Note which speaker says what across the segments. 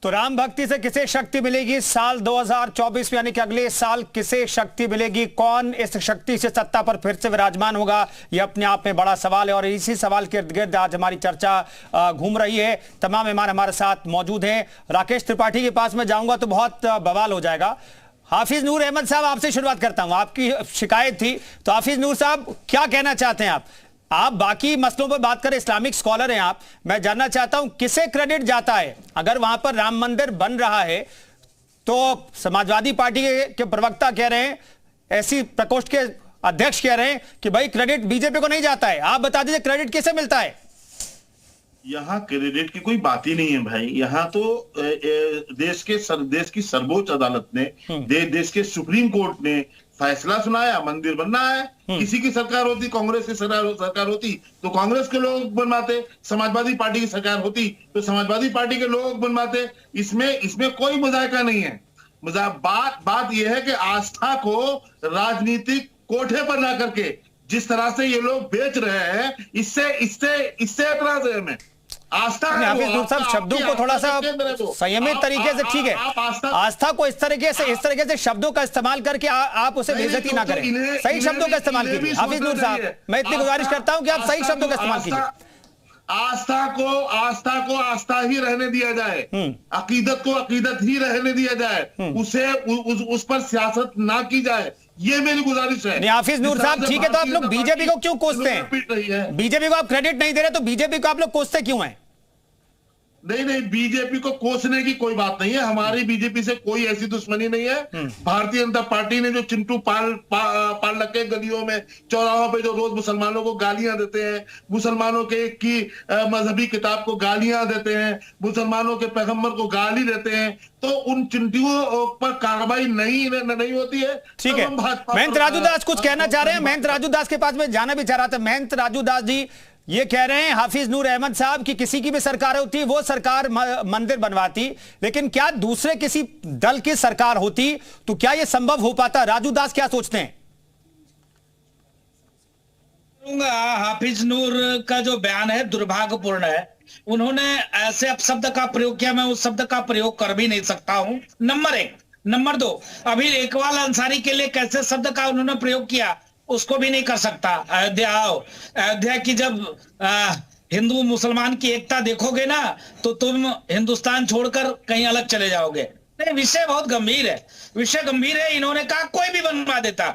Speaker 1: तो राम भक्ति से किसे शक्ति मिलेगी साल 2024 में, यानी कि अगले साल किसे शक्ति मिलेगी? कौन इस शक्ति से सत्ता पर फिर से विराजमान होगा? यह अपने आप में बड़ा सवाल है और इसी सवाल के इर्द गिर्द आज हमारी चर्चा घूम रही है। तमाम मेहमान हमारे साथ मौजूद हैं। राकेश त्रिपाठी के पास में जाऊंगा तो बहुत बवाल हो जाएगा। हाफिज नूर अहमद साहब, आपसे शुरुआत करता हूं। आपकी शिकायत थी, तो हाफिज नूर साहब क्या कहना चाहते हैं आप बाकी मसलों पर बात करें, इस्लामिक स्कॉलर हैं आप। मैं जानना चाहता हूं किसे क्रेडिट जाता है? अगर वहां पर राम मंदिर बन रहा है तो समाजवादी पार्टी के प्रवक्ता कह रहे हैं, ऐसी प्रकोष्ठ के अध्यक्ष कह रहे हैं कि भाई क्रेडिट बीजेपी को नहीं जाता है। आप बता दीजिए क्रेडिट किसे मिलता है?
Speaker 2: यहाँ क्रेडिट की कोई बात ही नहीं है भाई। यहाँ तो देश की सर्वोच्च अदालत ने, देश के सुप्रीम कोर्ट ने फैसला सुनाया, मंदिर बनना है। किसी की सरकार होती, कांग्रेस की सरकार होती तो कांग्रेस के लोग बनवाते, समाजवादी पार्टी की सरकार होती तो समाजवादी पार्टी के लोग बनवाते। इसमें कोई मुजायका नहीं है। बात यह है कि आस्था को राजनीतिक कोठे पर ला करके जिस तरह से ये लोग बेच रहे हैं, इससे एतराज है हमें। आस्था
Speaker 1: साहब, शब्दों को थोड़ा सा संयमित तरीके से, ठीक है, आस्था को इस तरीके से शब्दों का इस्तेमाल करके आप उसे बेइज्जती ना करें। सही शब्दों का इस्तेमाल कीजिए हाफिज नूर साहब, मैं इतनी गुजारिश करता हूं कि आप सही शब्दों का इस्तेमाल कीजिए।
Speaker 2: आस्था को आस्था ही रहने दिया जाए, अकीदत को अकीदत ही रहने दिया जाए, उस पर सियासत ना की जाए, ये मेरी गुजारिश है।
Speaker 1: हाफिज नूर साहब, ठीक है, तो आप लोग बीजेपी को क्यों कोसते हैं? बीजेपी को आप क्रेडिट नहीं दे रहे तो बीजेपी को आप लोग कोसते क्यों हैं?
Speaker 2: नहीं, बीजेपी को कोसने की कोई बात नहीं है। हमारी बीजेपी से कोई ऐसी दुश्मनी नहीं है। भारतीय जनता पार्टी ने जो चिंटू पाल रखे गलियों में, चौराहों पे जो रोज मुसलमानों को गालियां देते हैं, मुसलमानों की मजहबी किताब को गालियां देते हैं, मुसलमानों के पैगंबर को गाली देते हैं, तो उन चिंटुओं पर कार्रवाई नहीं होती है।
Speaker 1: ठीक है, महंत राजू दास कुछ कहना चाह रहे हैं। महंत राजू दास के पास में जाना भी चाह रहा था। महंत राजू दास जी ये कह रहे हैं हाफिज नूर अहमद साहब कि किसी की भी सरकार होती, वो सरकार मंदिर बनवाती, लेकिन क्या दूसरे किसी दल की सरकार होती तो क्या यह संभव हो पाता? राजू दास क्या सोचते हैं?
Speaker 3: हाफिज नूर का जो बयान है दुर्भाग्यपूर्ण है। उन्होंने ऐसे अपशब्द का प्रयोग किया, मैं उस शब्द का प्रयोग कर भी नहीं सकता हूं, नंबर 1। नंबर 2, अभी इकबाल अंसारी के लिए कैसे शब्द का उन्होंने प्रयोग किया उसको भी नहीं कर सकता। अयोध्या की जब हिंदू मुसलमान की एकता देखोगे ना तो तुम हिंदुस्तान छोड़कर कहीं अलग चले जाओगे। नहीं, विषय बहुत गंभीर है, विषय गंभीर है। इन्होंने कहा कोई भी बनवा देता,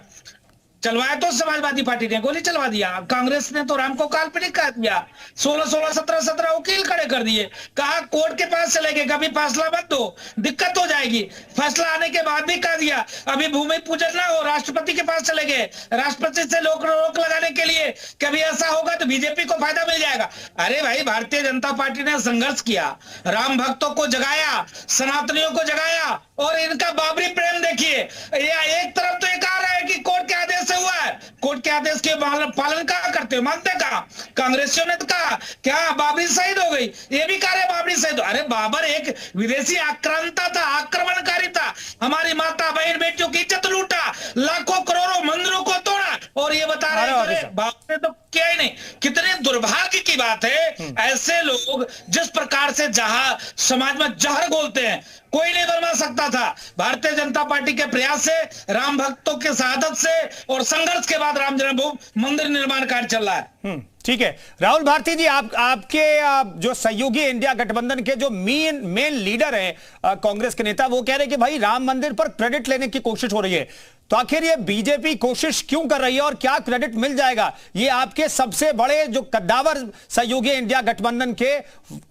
Speaker 3: चलवाया तो समाजवादी पार्टी ने गोली चलवा दिया, कांग्रेस ने तो राम को काल्पनिक कह दिया, 16 17 वकील खड़े कर दिए, कहा कोर्ट के पास चले गए, कभी फैसला मत दो, दिक्कत हो जाएगी। फैसला आने के बाद भी कह दिया अभी भूमि पूजन ना हो, राष्ट्रपति के पास चले गए, राष्ट्रपति से रोक लगाने के लिए कभी ऐसा होगा तो बीजेपी को फायदा मिल जाएगा। अरे भाई, भारतीय जनता पार्टी ने संघर्ष किया, राम भक्तों को जगाया, सनातनियों को जगाया, और इनका बाबरी प्रेम देखिए। एक तरफ तो ये कह रहा है कि कोर्ट के आदेश से हुआ है, कोर्ट के आदेश के पालन कहाँ करते हो, मानते कहा? कांग्रेसियों ने तो कहा क्या बाबरी शहीद हो गई, ये भी कह रहे बाबरी शहीद। अरे बाबर एक विदेशी आक्रांता था, आक्रमणकारी था, हमारी माता बहन बेटियों की इज्जत लूटा, लाखों करोड़ों मंदिरों को तोड़ा, और ये बता रहे हैं बाबर ने तो किया ही नहीं। कितने दुर्भाग्य की बात है, ऐसे लोग जिस प्रकार से जहां समाज में जहर घोलते हैं, कोई नहीं बनवा सकता था। भारतीय जनता पार्टी के प्रयास से, राम भक्तों के शहादत से और संघर्ष के बाद राम जन्मभूमि मंदिर निर्माण कार्य चल रहा है।
Speaker 1: ठीक है, राहुल भारती जी, आपके जो सहयोगी इंडिया गठबंधन के जो मेन लीडर हैं, कांग्रेस के नेता, वो कह रहे हैं कि भाई राम मंदिर पर क्रेडिट लेने की कोशिश हो रही है। तो आखिर ये बीजेपी कोशिश क्यों कर रही है और क्या क्रेडिट मिल जाएगा? ये आपके सबसे बड़े जो कद्दावर सहयोगी इंडिया गठबंधन के,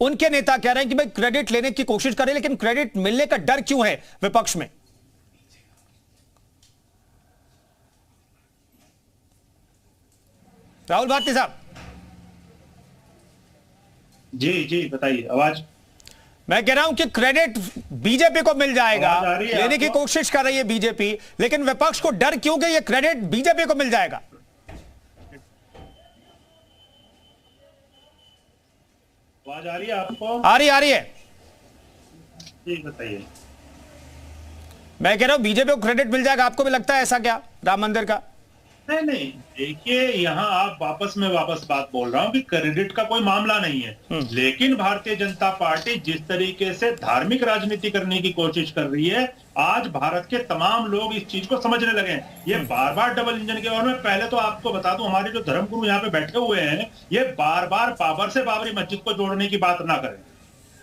Speaker 1: उनके नेता कह रहे हैं कि भाई क्रेडिट लेने की कोशिश करें, लेकिन क्रेडिट मिलने का डर क्यों है विपक्ष में? राहुल भारती साहब
Speaker 4: जी बताइए। आवाज,
Speaker 1: मैं कह रहा हूं कि क्रेडिट बीजेपी को मिल जाएगा, लेने की कोशिश कर रही है बीजेपी, लेकिन विपक्ष को डर क्यों कि ये क्रेडिट बीजेपी को मिल जाएगा?
Speaker 4: आवाज आ रही है आपको?
Speaker 1: आ रही है
Speaker 4: जी, बताइए।
Speaker 1: मैं कह रहा हूं बीजेपी को क्रेडिट मिल जाएगा, आपको भी लगता है ऐसा क्या राम मंदिर का?
Speaker 4: नहीं नहीं, देखिए यहाँ आप वापस बात बोल रहा हूँ कि क्रेडिट का कोई मामला नहीं है, लेकिन भारतीय जनता पार्टी जिस तरीके से धार्मिक राजनीति करने की कोशिश कर रही है, आज भारत के तमाम लोग इस चीज को समझने लगे हैं। ये बार बार डबल इंजन के। और मैं पहले तो आपको बता दूं, हमारे जो धर्मगुरु यहाँ पे बैठे हुए हैं, ये बार बार बाबर से बाबरी मस्जिद को जोड़ने की बात ना करें।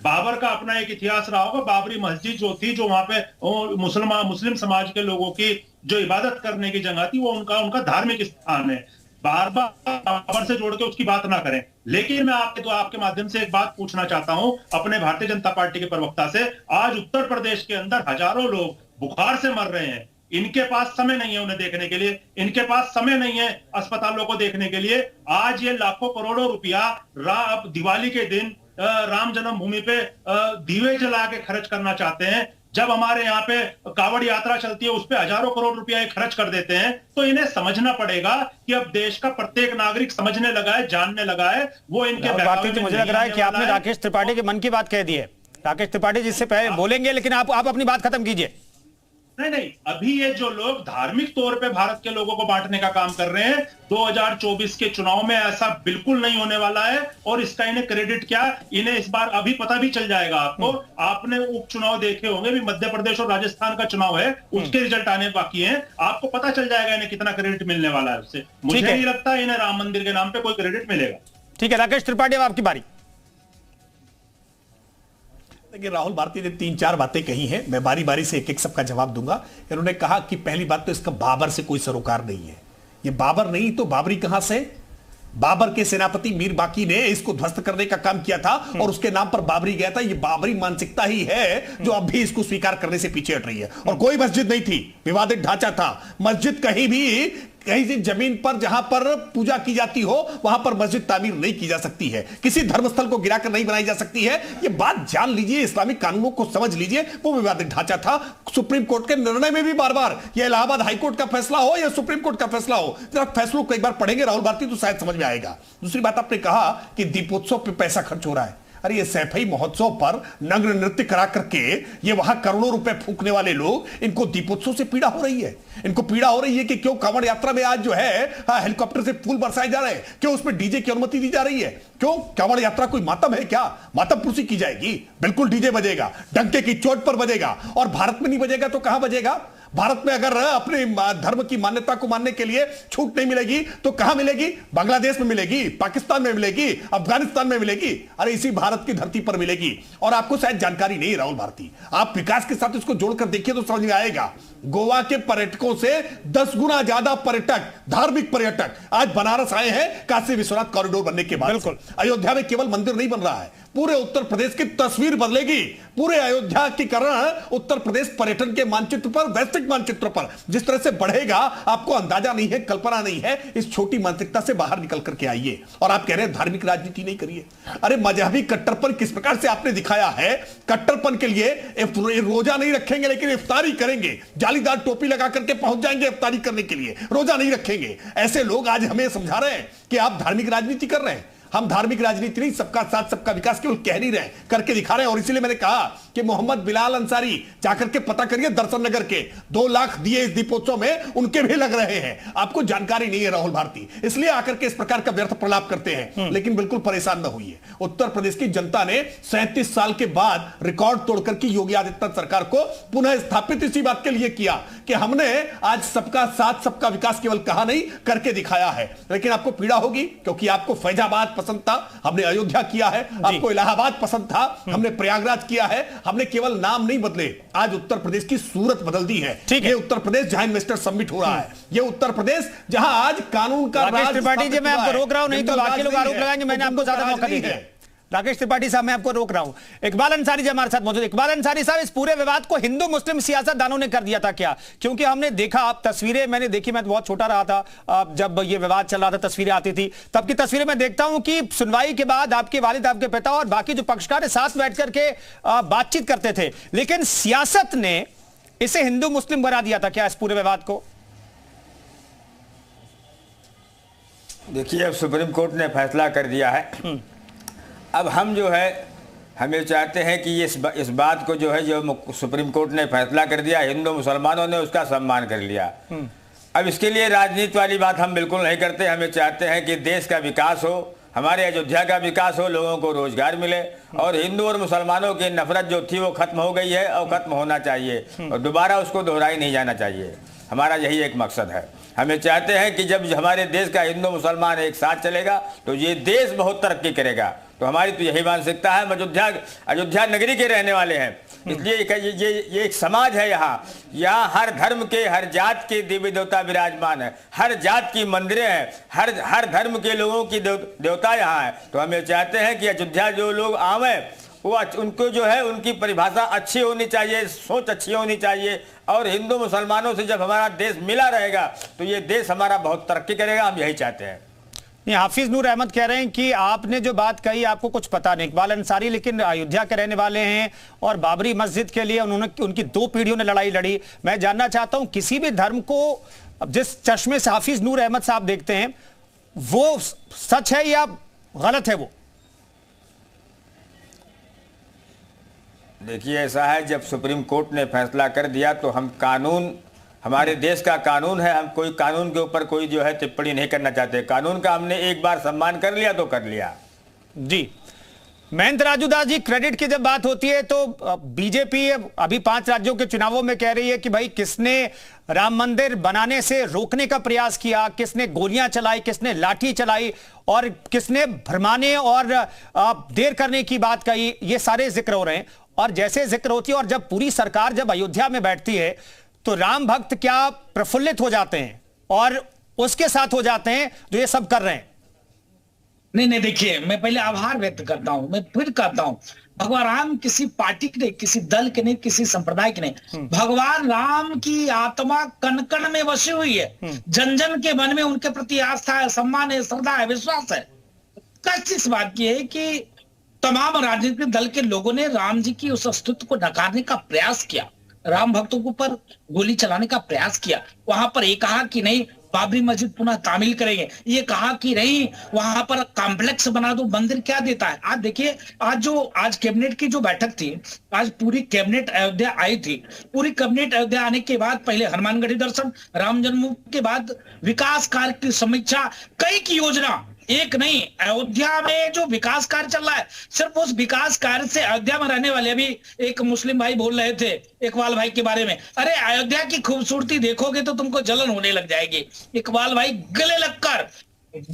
Speaker 4: बाबर का अपना एक इतिहास रहा होगा। बाबरी मस्जिद जो थी, जो वहां पे मुस्लिम समाज के लोगों की जो इबादत करने की जगह थी, वो उनका धार्मिक स्थान है। बार बार बाबर से जोड़ के उसकी बात ना करें। लेकिन मैं आपके माध्यम से एक बात पूछना चाहता हूं अपने भारतीय जनता पार्टी के प्रवक्ता से। आज उत्तर प्रदेश के अंदर हजारों लोग बुखार से मर रहे हैं। इनके पास समय नहीं है उन्हें देखने के लिए, इनके पास समय नहीं है अस्पतालों को देखने के लिए। आज ये लाखों करोड़ों रुपया दिवाली के दिन राम जन्मभूमि पे दीवे जला के खर्च करना चाहते हैं। जब हमारे यहाँ पे कावड़ यात्रा चलती है, उस पे हजारों करोड़ रुपया खर्च कर देते हैं। तो इन्हें समझना पड़ेगा कि अब देश का प्रत्येक नागरिक समझने लगा है, जानने लगा है। वो इनके
Speaker 1: भारती, मुझे लग रहा है कि आपने राकेश त्रिपाठी के मन की बात कह दी है। राकेश त्रिपाठी जिससे पहले बोलेंगे, लेकिन आप अपनी बात खत्म कीजिए।
Speaker 4: नहीं, अभी ये जो लोग धार्मिक तौर पे भारत के लोगों को बांटने का काम कर रहे हैं, 2024 के चुनाव में ऐसा बिल्कुल नहीं होने वाला है। और इसका इन्हें क्रेडिट क्या, इन्हें इस बार अभी पता भी चल जाएगा आपको। आपने उपचुनाव देखे होंगे, भी मध्य प्रदेश और राजस्थान का चुनाव है, उसके रिजल्ट आने बाकी हैं। आपको पता चल जाएगा इन्हें कितना क्रेडिट मिलने वाला है उससे। मुझे नहीं लगता इन्हें राम मंदिर के नाम पे कोई क्रेडिट मिलेगा।
Speaker 1: ठीक है राकेश त्रिपाठी, अब आपकी बारी।
Speaker 5: देखिए, राहुल भारती ने 3-4 बातें कही हैं, मैं बारी बारी से एक एक सबका जवाब दूंगा। इन्होंने कहा कि पहली बात तो इसका बाबर से कोई सरोकार नहीं है। ये बाबर नहीं तो बाबरी कहां से? बाबर के सेनापति मीर बाकी ने इसको ध्वस्त करने का काम किया था और उसके नाम पर बाबरी गया था। ये बाबरी मानसिकता ही है जो अब भी इसको स्वीकार करने से पीछे हट रही है। और कोई मस्जिद नहीं थी, विवादित ढांचा था। मस्जिद कहीं से जमीन पर जहां पर पूजा की जाती हो वहां पर मस्जिद तामीर नहीं की जा सकती है। किसी धर्मस्थल को गिराकर नहीं बनाई जा सकती है। ये बात जान लीजिए, इस्लामिक कानूनों को समझ लीजिए। वो विवादित ढांचा था। सुप्रीम कोर्ट के निर्णय में भी बार बार, यह इलाहाबाद हाईकोर्ट का फैसला हो या सुप्रीम कोर्ट का फैसला हो, जब फैसलों को एक बार पढ़ेंगे राहुल भारती तो शायद समझ में आएगा। दूसरी बात, आपने कहा कि दीपोत्सव पर पैसा खर्च हो रहा है। अरे ये सैफई महोत्सव पर नग्न नृत्य करा करके ये वहां करोड़ों रुपए फूकने वाले लोग, इनको दीपोत्सव से पीड़ा हो रही है। इनको पीड़ा हो रही है कि क्यों कांवड़ यात्रा में आज जो है हेलीकॉप्टर से फूल बरसाए जा रहे हैं, क्यों उसमें डीजे की अनुमति दी जा रही है, क्यों कांवड़ यात्रा कोई मातम है क्या? मातम पुरुषी की जाएगी? बिल्कुल डीजे बजेगा, डंके की चोट पर बजेगा। और भारत में नहीं बजेगा तो कहां बजेगा? भारत में अगर अपने धर्म की मान्यता को मानने के लिए छूट नहीं मिलेगी तो कहां मिलेगी? बांग्लादेश में मिलेगी, पाकिस्तान में मिलेगी, अफगानिस्तान में मिलेगी। अरे इसी भारत की धरती पर मिलेगी। और आपको शायद जानकारी नहीं राहुल भारती, आप विकास के साथ इसको जोड़कर देखिए तो समझ में आएगा। गोवा के पर्यटकों से 10 गुना ज्यादा पर्यटक, धार्मिक पर्यटक आज बनारस आए हैं काशी विश्वनाथ कॉरिडोर बनने के बाद। बिल्कुल, अयोध्या में केवल मंदिर नहीं बन रहा है, पूरे उत्तर प्रदेश की तस्वीर बदलेगी। पूरे अयोध्या की कारण उत्तर प्रदेश पर्यटन के मानचित्र पर, वैश्विक मानचित्र पर जिस तरह से बढ़ेगा, आपको अंदाजा नहीं है, कल्पना नहीं है। इस छोटी मानसिकता से बाहर निकल करके आइए। और आप कह रहे हैं धार्मिक राजनीति नहीं करिए। अरे मजहबी कट्टरपन किस प्रकार से आपने दिखाया है। कट्टरपन के लिए रोजा नहीं रखेंगे लेकिन इफ्तारी करेंगे, जालीदार टोपी लगा करके पहुंच जाएंगे इफ्तारी करने के लिए, रोजा नहीं रखेंगे। ऐसे लोग आज हमें समझा रहे हैं कि आप धार्मिक राजनीति कर रहे हैं। हम धार्मिक राजनीति नहीं, सबका साथ सबका विकास केवल कह नहीं रहे, करके दिखा रहे हैं। और इसीलिए मैंने कहा कि मोहम्मद बिलाल अंसारी जाकर के पता करिए, दर्शन नगर के 2 लाख दिए इस दीपोत्सव में, उनके भी लग रहे हैं। आपको जानकारी नहीं है राहुल भारती, इसलिए आकर के इस प्रकार का व्यर्थ प्रलाप करते हैं। लेकिन बिल्कुल परेशान न होइए, उत्तर प्रदेश की जनता ने 37 साल के बाद रिकॉर्ड तोड़कर की योगी आदित्यनाथ सरकार को पुनः स्थापित इसी बात के लिए किया कि हमने आज सबका साथ सबका विकास केवल कहा नहीं, करके दिखाया है। लेकिन आपको पीड़ा होगी क्योंकि आपको फैजाबाद पसंद था, हमने अयोध्या किया है। आपको इलाहाबाद पसंद था, हमने प्रयागराज किया है। हमने केवल नाम नहीं बदले, आज उत्तर प्रदेश की सूरत बदल दी है। ये उत्तर प्रदेश जहां इन्वेस्टर समिट हो रहा है, ये उत्तर प्रदेश जहां आज कानून का राज
Speaker 1: त्रिपाठी जी, मैं आपको रोक रहा हूं, नहीं तो बाकी लोग आरोप लगाएंगे मैंने आपको ज्यादा मौका नहीं दिया। राकेश त्रिपाठी साहब, मैं आपको रोक रहा हूं। इकबाल अंसारी जी हमारे साथ मौजूद। इकबाल अंसारी साहब, इस पूरे विवाद को हिंदू मुस्लिम सियासतदानों ने कर दिया था क्या? क्योंकि हमने देखा, आप तस्वीरें मैंने देखी, मैं बहुत छोटा रहा था जब ये विवाद चल रहा था, तस्वीरें आती थी, तब की तस्वीरें मैं देखता हूं कि सुनवाई के बाद आपके वालिद, आपके पिता और बाकी जो पक्षकार है साथ बैठ करके बातचीत करते थे। लेकिन सियासत ने इसे हिंदू मुस्लिम बना दिया था क्या इस पूरे विवाद को?
Speaker 6: देखिए, अब सुप्रीम कोर्ट ने फैसला कर दिया है। अब हम जो है, हम ये चाहते हैं कि इस बात को जो है, जो सुप्रीम कोर्ट ने फैसला कर दिया, हिंदू मुसलमानों ने उसका सम्मान कर लिया। अब इसके लिए राजनीति वाली बात हम बिल्कुल नहीं करते। हमें चाहते हैं कि देश का विकास हो, हमारे अयोध्या का विकास हो, लोगों को रोजगार मिले और हिंदू और मुसलमानों की नफरत जो थी वो खत्म हो गई है और खत्म होना चाहिए और दोबारा उसको दोहराई नहीं जाना चाहिए। हमारा यही एक मकसद है। हमें चाहते हैं कि जब हमारे देश का हिंदू मुसलमान एक साथ चलेगा तो ये देश बहुत तरक्की करेगा। तो हमारी तो यही मानसिकता है। हम अयोध्या नगरी के रहने वाले हैं, इसलिए ये एक समाज है। यहाँ हर धर्म के, हर जात के देवी देवता विराजमान है, हर जात की मंदिरें हैं, हर धर्म के लोगों की देवता यहाँ है। तो हम ये चाहते हैं कि अयोध्या जो लोग आवे वो उनको जो है उनकी परिभाषा अच्छी होनी चाहिए, सोच अच्छी होनी चाहिए और हिंदू मुसलमानों से जब हमारा देश मिला रहेगा तो ये देश हमारा बहुत तरक्की करेगा। हम यही चाहते हैं।
Speaker 1: हाफिज नूर अहमद कह रहे हैं कि आपने जो बात कही आपको कुछ पता नहीं। इकबाल अंसारी लेकिन अयोध्या के रहने वाले हैं और बाबरी मस्जिद के लिए उनकी 2 पीढ़ियों ने लड़ाई लड़ी। मैं जानना चाहता हूं किसी भी धर्म को जिस चश्मे से हाफिज नूर अहमद साहब देखते हैं वो सच है या गलत है? वो
Speaker 6: देखिए, ऐसा है, जब सुप्रीम कोर्ट ने फैसला कर दिया तो हम कानून, हमारे देश का कानून है, हम कोई कानून के ऊपर कोई जो है टिप्पणी नहीं करना चाहते। कानून का हमने एक बार सम्मान कर लिया तो कर लिया।
Speaker 1: जी मयंक राजूदास जी, क्रेडिट की जब बात होती है तो बीजेपी अभी 5 राज्यों के चुनावों में कह रही है कि भाई किसने राम मंदिर बनाने से रोकने का प्रयास किया, किसने गोलियां चलाई, किसने लाठी चलाई और किसने भरमाने और देर करने की बात कही। ये सारे जिक्र हो रहे हैं और जैसे जिक्र होती है और जब पूरी सरकार जब अयोध्या में बैठती है तो राम भक्त क्या प्रफुल्लित हो जाते हैं और उसके साथ हो जाते हैं जो ये सब कर रहे हैं।
Speaker 3: नहीं, देखिए, मैं पहले आभार व्यक्त करता हूं। मैं फिर कहता हूं, भगवान राम किसी पार्टी के नहीं, किसी दल के नहीं, किसी संप्रदाय के नहीं। भगवान राम की आत्मा कण कण में बसी हुई है। जन जन के मन में उनके प्रति आस्था है, सम्मान है, श्रद्धा है, विश्वास है। कष्ट इस बात की है कि तमाम राजनीतिक दल के लोगों ने राम जी की उस अस्तित्व को नकारने का प्रयास किया, राम भक्तों के ऊपर गोली चलाने का प्रयास किया। वहां पर ये कहा कि नहीं बाबरी मस्जिद पुनः तामील करेंगे, ये कहा कि नहीं वहां पर कॉम्प्लेक्स बना दो। मंदिर क्या देता है? आज देखिए, आज कैबिनेट की जो बैठक थी, आज पूरी कैबिनेट अयोध्या आई थी। पूरी कैबिनेट अयोध्या आने के बाद पहले हनुमानगढ़ी दर्शन, राम जन्मभूमि के बाद विकास कार्य की समीक्षा, कई की योजना, एक नहीं, अयोध्या में जो विकास कार्य चल रहा है, सिर्फ उस विकास कार्य से अयोध्या में रहने वाले, अभी एक मुस्लिम भाई बोल रहे थे इकबाल भाई के बारे में, अरे अयोध्या की खूबसूरती देखोगे तो तुमको जलन होने लग जाएगी। इकबाल भाई गले लगकर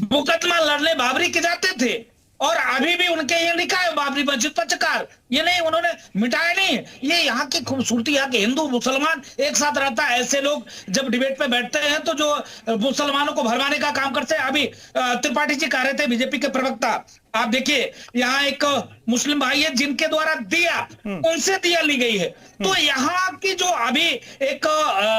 Speaker 3: मुकदमा लड़ने बाबरी के जाते थे और अभी भी उनके ये लिखा है बाबरी मस्जिद पर चकार, ये नहीं, उन्होंने मिटाया नहीं। ये यहाँ की खूबसूरती, यहाँ के हिंदू मुसलमान एक साथ रहता है। ऐसे लोग जब डिबेट पे बैठते हैं तो जो मुसलमानों को भरमाने का काम करते हैं, अभी त्रिपाठी जी कह रहे थे, बीजेपी के प्रवक्ता, आप देखिए यहाँ एक मुस्लिम भाई है जिनके द्वारा दिया, उनसे दिया ली गई है। तो यहाँ की जो अभी एक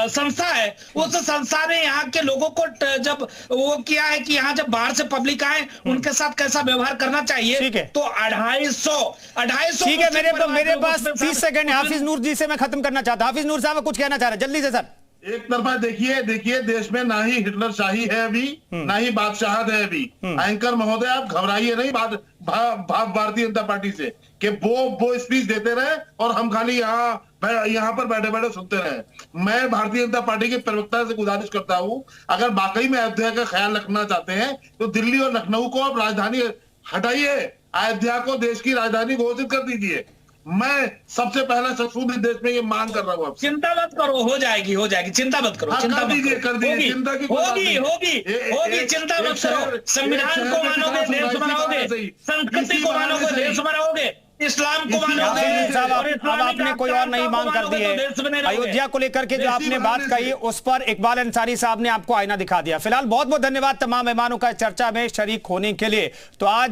Speaker 3: संस्था है, उस संस्था ने यहाँ के लोगों को जब वो किया है कि यहाँ जब बाहर से पब्लिक आए उनके साथ कैसा व्यवहार करना चाहिए, तो 250
Speaker 1: ठीक है। मेरे पास 30 सेकंड हाफिज नूर जी से मैं खत्म करना चाहता हूं। हाफिज नूर साहब कुछ कहना चाह रहे हैं, जल्दी से सर।
Speaker 2: एक तरफा देखिए देश में ना ही हिटलर शाही है अभी, ना ही बादशाहत है अभी। एंकर महोदय आप घबराइए नहीं भारतीय जनता पार्टी से कि वो स्पीच देते रहे और हम खाली यहाँ पर बैठे बैठे सुनते रहे। मैं भारतीय जनता पार्टी के प्रवक्ता से गुजारिश करता हूँ, अगर वाकई में अयोध्या का ख्याल रखना चाहते हैं तो दिल्ली और लखनऊ को आप राजधानी हटाइए, अयोध्या को देश की राजधानी घोषित कर दीजिए। मैं सबसे पहला शख्स देश में ये मांग कर रहा हूँ।
Speaker 3: चिंता मत करो, हो जाएगी, चिंता मत करो, चिंता मत करो,
Speaker 2: कर दीजिए, चिंता की
Speaker 3: होगी, चिंता मत करो। संविधान को मानोगे देश बनाओगे, संस्कृति को मानोगे देश बनाओगे, इस्लाम को मानोगे।
Speaker 1: अब आपने कोई और नई मांग कर दी है अयोध्या को लेकर के, जो आपने बात कही उस पर इकबाल अंसारी साहब ने आपको आईना दिखा दिया। फिलहाल बहुत बहुत धन्यवाद तमाम मेहमानों का चर्चा में शरीक होने के लिए। तो आज